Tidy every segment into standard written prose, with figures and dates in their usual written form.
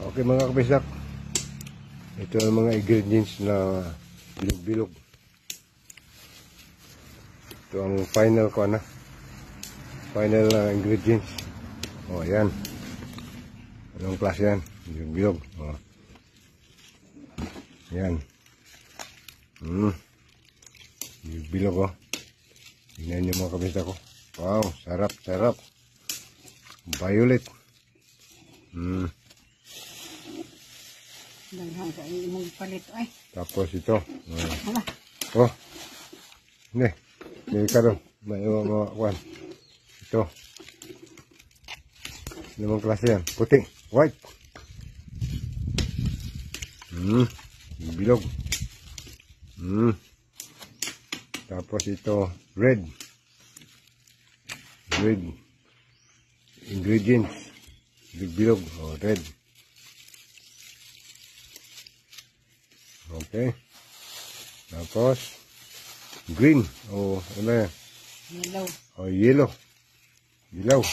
Okay mga kabisdak, ito ang mga ingredients na bilog-bilog. Ito ang final ko na. Final ingredients. Oh, yan. Anong klase yan? Bilog-bilog. Oh. Yan. Bilog-bilog oh. Tingnan niyo mga kabisdak ko. Wow, sarap, sarap. Violet. Daghang sa imong palit ay. Tapos ito. Oh. Hindi. Hindi ka doon. May mga kwan. Ito. Limang klase yan. Puti. White. Bilog. Tapos ito. Red. Red. Ingredients. Bilog. Oh, red. Okay. Tapos green o ano yan? Yellow. O yellow. Dilaw.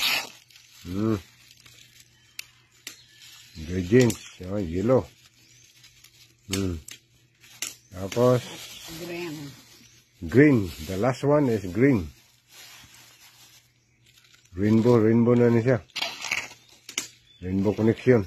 Ingredients. O, yellow. Tapos Green. green. The last one is green. Rainbow na niya. Rainbow connection.